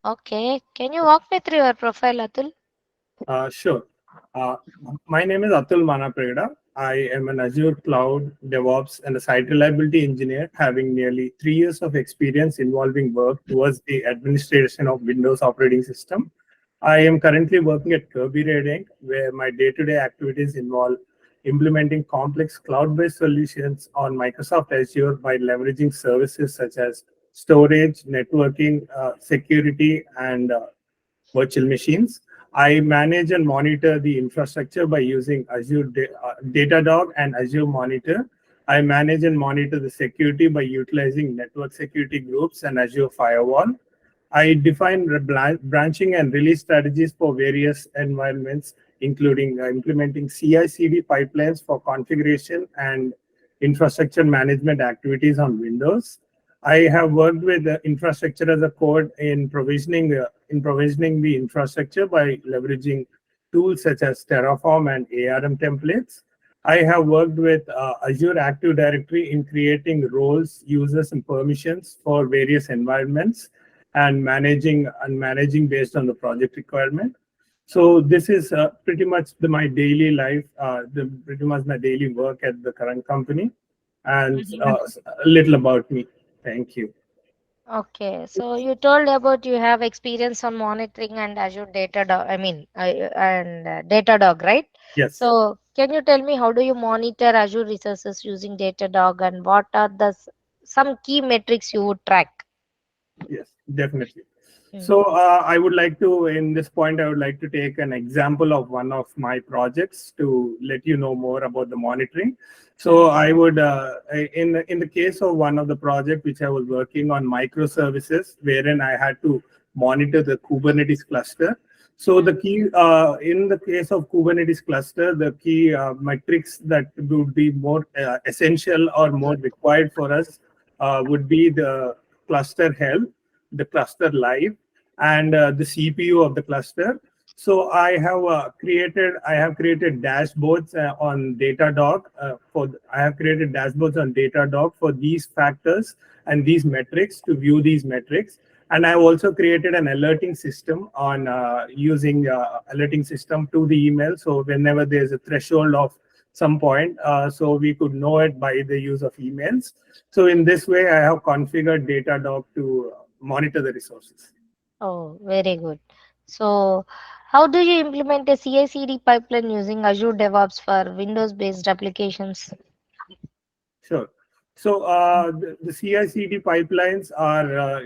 Okay. Can you walk me through your profile, Atul? Sure. Uh, my name is Atul Manapreda. I am an Azure Cloud DevOps and a site reliability engineer, having nearly 3 years of experience involving work towards the administration of Windows operating system. I am currently working at Kirby Redink, where my day-to-day activities involve implementing complex cloud-based solutions on Microsoft Azure by leveraging services such as storage, networking, security, and virtual machines. I manage and monitor the infrastructure by using Datadog and Azure Monitor. I manage and monitor the security by utilizing network security groups and Azure Firewall. I define branching and release strategies for various environments, including implementing CI/CD pipelines for configuration and infrastructure management activities on Windows. I have worked with infrastructure as a code in provisioning the infrastructure by leveraging tools such as Terraform and ARM templates. I have worked with Azure Active Directory in creating roles, users, and permissions for various environments and managing based on the project requirement. So this is pretty much my daily life, pretty much my daily work at the current company, and Mhm. a little about me. Thank you. Okay, so you told about you have experience on monitoring and Azure Datadog, and Datadog, right? Yes, So, can you tell me how do you monitor Azure resources using Datadog and what are some key metrics you would track? yes, definitely. Mm. So I would like to, in this point, I would like to take an example of one of my projects to let you know more about the monitoring. So Mm. I would, in the case of one of the project which I was working on microservices, wherein I had to monitor the Kubernetes cluster. So the Mm. key, in the case of Kubernetes cluster, the key metrics that would be more essential or more required for us would be the cluster health, the cluster live, and the CPU of the cluster. So I have created dashboards on Datadog. I have created dashboards on Datadog for these factors and these metrics to view these metrics. And I've also created an alerting system on using alerting system to the email. So whenever there's a threshold of some point, so we could know it by the use of emails. So in this way, I have configured Datadog to monitor the resources. Oh, very good. So, how do you implement a CI/CD pipeline using Azure DevOps for Windows-based applications? Sure. So the CI/CD pipelines are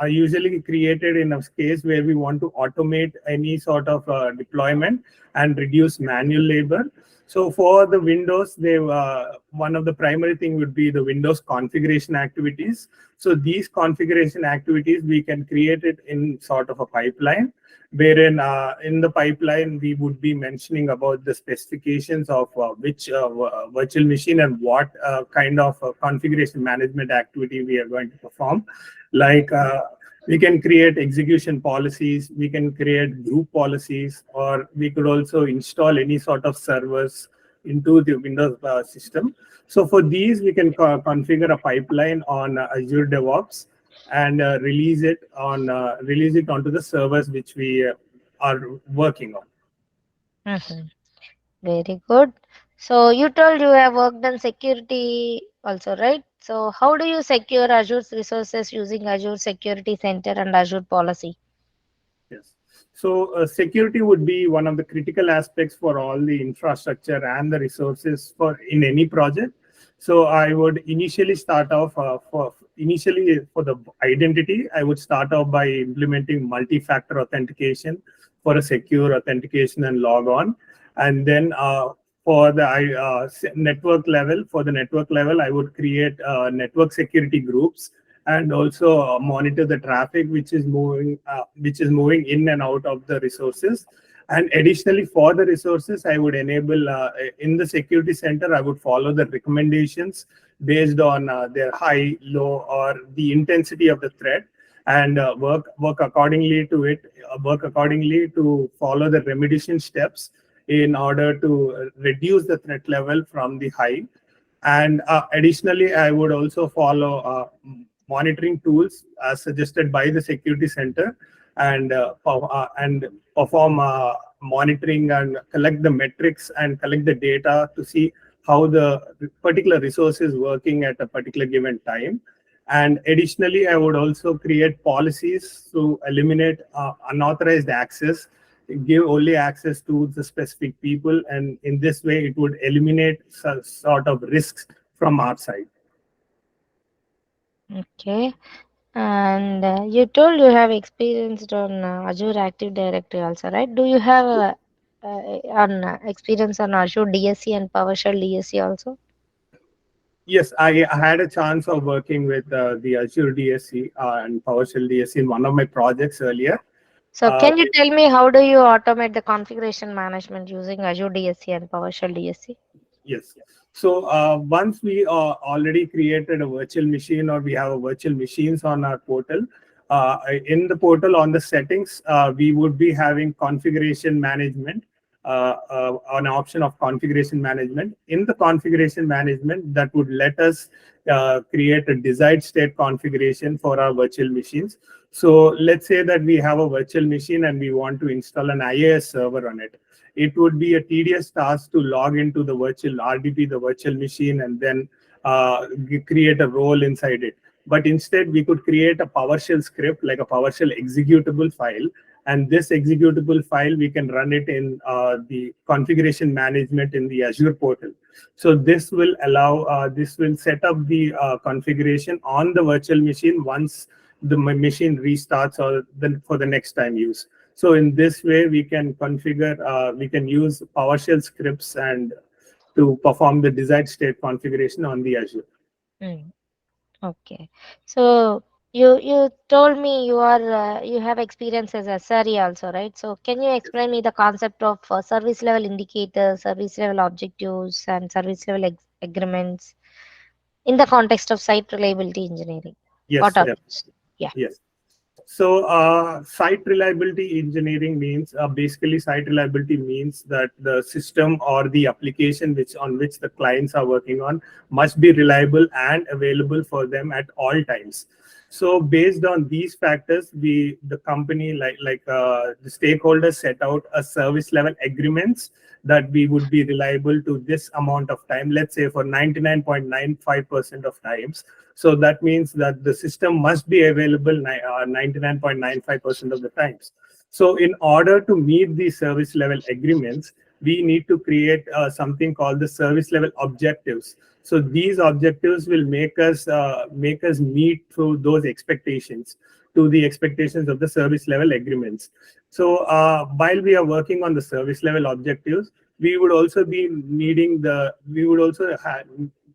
usually created in a case where we want to automate any sort of deployment and reduce manual labor. So for the Windows, one of the primary thing would be the Windows configuration activities. So these configuration activities we can create it in sort of a pipeline, wherein in the pipeline we would be mentioning about the specifications of which virtual machine and what kind of configuration management activity we are going to perform. Like we can create execution policies, we can create group policies, or we could also install any sort of servers into the Windows system. So for these, we can configure a pipeline on Azure DevOps and release it onto the servers which we are working on. Mhm. Very good. So you told you have worked on security also, right? So how do you secure Azure's resources using Azure Security Center and Azure Policy? Yes. So security would be one of the critical aspects for all the infrastructure and the resources for in any project. So I would initially start off for the identity. I would start off by implementing multi-factor authentication for a secure authentication and log on, and then for the network level, I would create network security groups and also monitor the traffic which is moving in and out of the resources. And additionally, for the resources, I would enable in the security center, I would follow the recommendations based on their high, low, or the intensity of the threat, and work accordingly to it. Work accordingly to follow the remediation steps in order to reduce the threat level from the high. And additionally, I would also follow monitoring tools as suggested by the security center. and perform monitoring and collect the metrics and collect the data to see how the particular resource is working at a particular given time. And additionally, I would also create policies to eliminate unauthorized access, give only access to the specific people, and in this way, it would eliminate sort of risks from our side. Okay. And you told you have experienced on Azure Active Directory also, right? Do you have on experience on Azure DSC and PowerShell DSC also? Yes, I had a chance of working with the Azure DSC and PowerShell DSC in one of my projects earlier. So Uh, can you tell me how do you automate the configuration management using Azure DSC and PowerShell DSC? Yes. So once we already created a virtual machine, or we have a virtual machines on our portal, in the portal on the settings, we would be having configuration management, an option of configuration management. In the configuration management, that would let us create a desired state configuration for our virtual machines. So let's say that we have a virtual machine and we want to install an IaaS server on it. It would be a tedious task to log into the virtual RDP, the virtual machine, and then create a role inside it. But instead, we could create a PowerShell script, like a PowerShell executable file. And this executable file, we can run it in the configuration management in the Azure portal. So this will set up the configuration on the virtual machine once the machine restarts, or then for the next time use. So in this way, we can we can use PowerShell scripts and to perform the desired state configuration on the Azure. Mm, okay. So you told me you are you have experience as a SRE also, right? So can you explain me the concept of service level indicators, service level objectives, and service level agreements in the context of site reliability engineering? What Yes, are yes, those? Yeah. yes. So, site reliability engineering means basically site reliability means that the system or the application on which the clients are working on must be reliable and available for them at all times. So, based on these factors, the company the stakeholders set out a service level agreements that we would be reliable to this amount of time. Let's say for 99.95% of times, so that means that the system must be available 99.95% of the times. So in order to meet these service level agreements, we need to create something called the service level objectives. So these objectives will make us meet through those expectations, to the expectations of the service level agreements. So while we are working on the service level objectives, we would also be needing we would also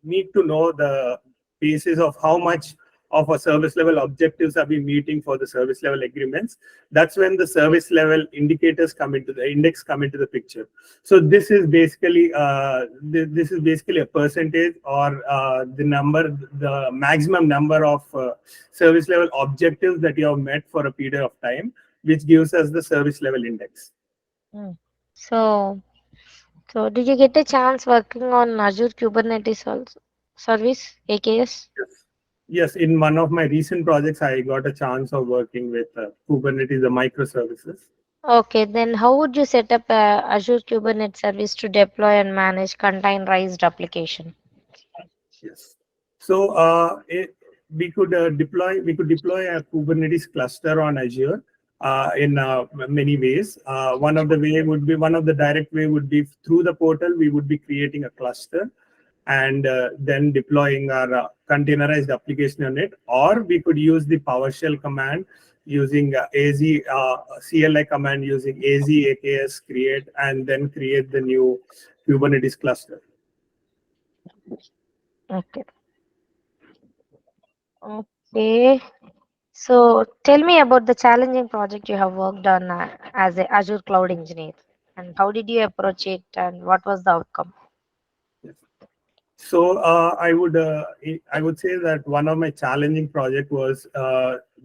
need to know the basis of how much of a service level objectives are we meeting for the service level agreements. That's when the service level indicators come into the index come into the picture. So this is basically a percentage, or the maximum number of service level objectives that you have met for a period of time, which gives us the service level index. Mm. So so did you get a chance working on Azure Kubernetes also service AKS? Yes. Yes, in one of my recent projects, I got a chance of working with Kubernetes, the microservices. Okay, then how would you set up a Azure Kubernetes service to deploy and manage containerized application? Yes. So we could deploy a Kubernetes cluster on Azure in many ways. One of the direct way would be through the portal. We would be creating a cluster and then deploying our containerized application on it, or we could use the PowerShell command using CLI command using AKS create, and then create the new Kubernetes cluster. Okay. Okay. So tell me about the challenging project you have worked on as a Azure cloud engineer, and how did you approach it and what was the outcome? Yes. So I would say that one of my challenging project was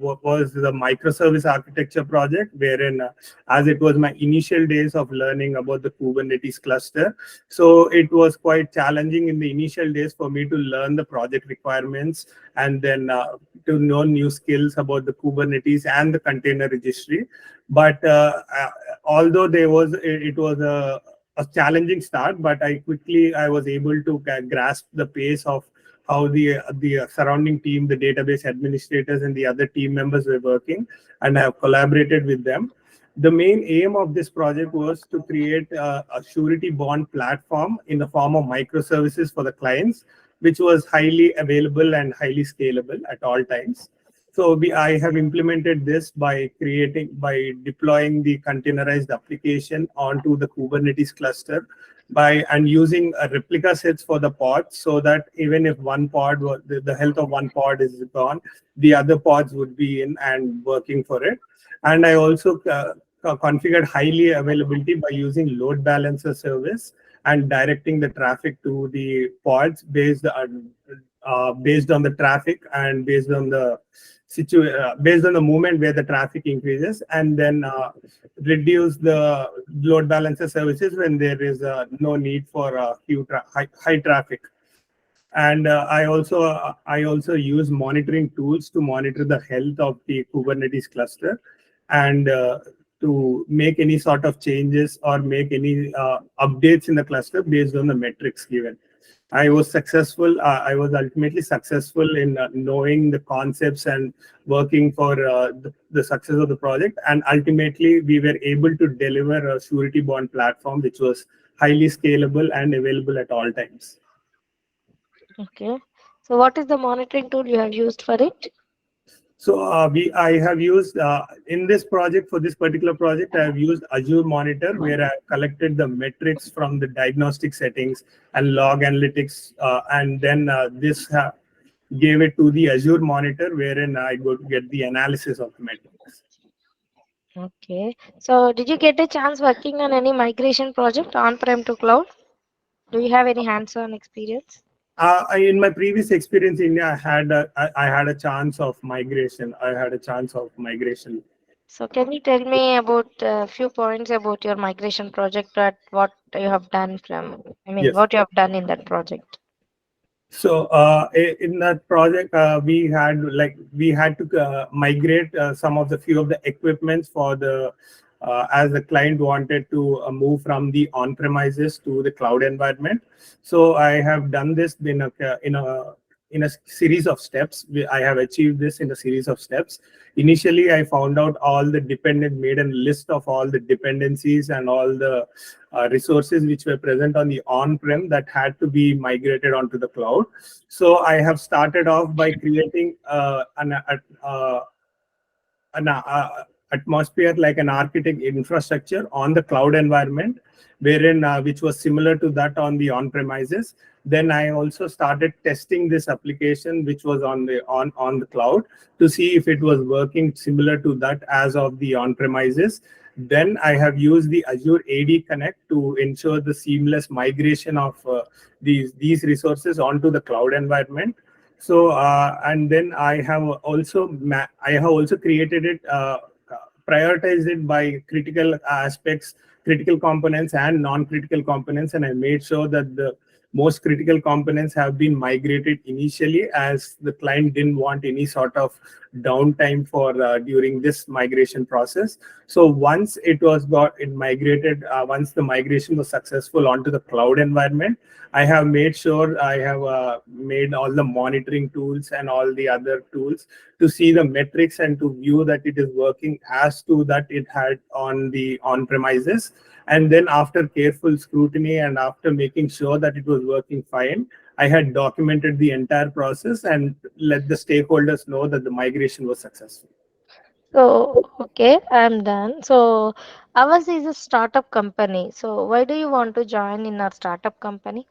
was the microservice architecture project, wherein as it was my initial days of learning about the Kubernetes cluster, so it was quite challenging in the initial days for me to learn the project requirements and then to know new skills about the Kubernetes and the container registry. But although it was a challenging start, but I was able to grasp the pace of how the surrounding team, the database administrators, and the other team members were working, and I have collaborated with them. The main aim of this project was to create a surety bond platform in the form of microservices for the clients, which was highly available and highly scalable at all times. So I have implemented this by deploying the containerized application onto the Kubernetes cluster and using a replica sets for the pods, so that even if the health of one pod is gone, the other pods would be in and working for it. And I also configured highly availability by using load balancer service and directing the traffic to the pods based on the traffic and based on the moment where the traffic increases, and then reduce the load balancer services when there is no need for high traffic. And I also use monitoring tools to monitor the health of the Kubernetes cluster, and to make any sort of changes or make any updates in the cluster based on the metrics given. I was successful. I was ultimately successful in knowing the concepts and working for the success of the project. And ultimately, we were able to deliver a surety bond platform which was highly scalable and available at all times. Okay. So what is the monitoring tool you have used for it? So I have used in this project, for this particular project, I have used Azure Monitor, where I have collected the metrics from the diagnostic settings and log analytics, and then gave it to the Azure Monitor, wherein I go to get the analysis of the metrics. Okay. So did you get a chance working on any migration project on-prem to cloud? Do you have any hands-on experience? In my previous experience in India, I had a chance of migration. I had a chance of migration. So can you tell me about a few points about your migration project, that what you have done Yes. what you have done in that project? So in that project, we had to migrate some of the few of the equipments for the as the client wanted to move from the on-premises to the cloud environment. So I have done this in a series of steps. I have achieved this in a series of steps. Initially, I found out made a list of all the dependencies and all the resources which were present on the on-prem that had to be migrated onto the cloud. So I have started off by creating an atmosphere like an architect infrastructure on the cloud environment, wherein which was similar to that on the on-premises. Then I also started testing this application which was on the cloud, to see if it was working similar to that as of the on-premises. Then I have used the Azure AD Connect to ensure the seamless migration of these resources onto the cloud environment. So and then I have also created it, prioritized it by critical aspects, critical components and non-critical components, and I made sure that the most critical components have been migrated initially, as the client didn't want any sort of downtime for during this migration process. So once it migrated, once the migration was successful onto the cloud environment, I have made sure I have made all the monitoring tools and all the other tools to see the metrics and to view that it is working as to that it had on the on-premises. And then after careful scrutiny and after making sure that it was working fine, I had documented the entire process and let the stakeholders know that the migration was successful. So, okay, I'm done. So, ours is a startup company. So, why do you want to join in our startup company?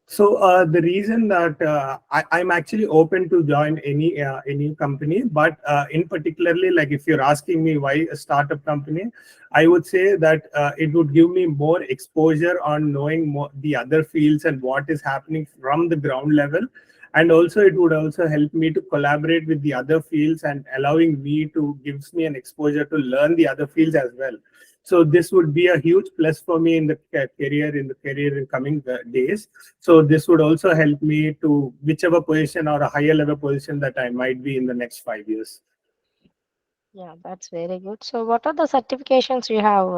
So the reason that I'm actually open to join any company, but in particularly, like if you're asking me why a startup company, I would say that it would give me more exposure on knowing more the other fields and what is happening from the ground level, and also it would also help me to collaborate with the other fields and allowing me to gives me an exposure to learn the other fields as well. So this would be a huge plus for me in the career in coming days. So this would also help me to whichever position or a higher level position that I might be in the next 5 years. Yeah, that's very good. So, what are the certifications you have,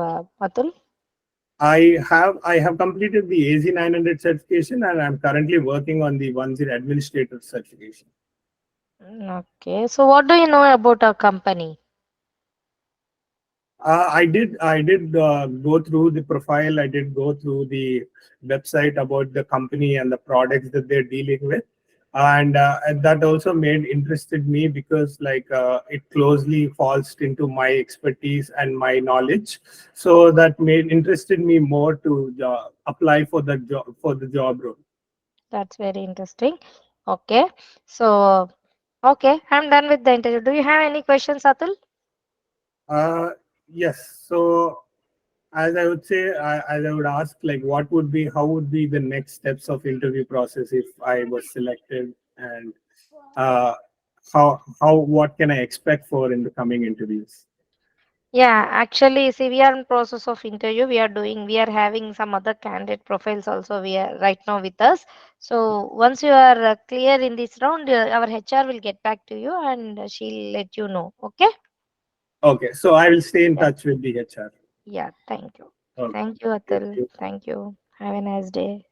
Atul? I have completed the AZ 900 certification, and I'm currently working on the 10 administrator certification. Okay. So, what do you know about our company? I did go through the profile. I did go through the website about the company and the products that they're dealing with, and that also made interested me because it closely falls into my expertise and my knowledge. So that made interested me more to apply for the job role. That's very interesting. Okay. So, okay, I'm done with the interview. Do you have any questions, Atul? Uh, yes. So as I would say, as I would ask, like, how would be the next steps of interview process if I was selected, and uh, what can I expect for in the coming interviews? Yeah, actually, see, we are in process of interview. We are having some other candidate profiles also. We are right now with us. So once you are clear in this round, our HR will get back to you and she'll let you know. Okay? Okay, so I will stay in Yeah. touch with the HR. Yeah. Thank you. Okay, Thank you, thank Atul. you. Thank you. Have a nice day.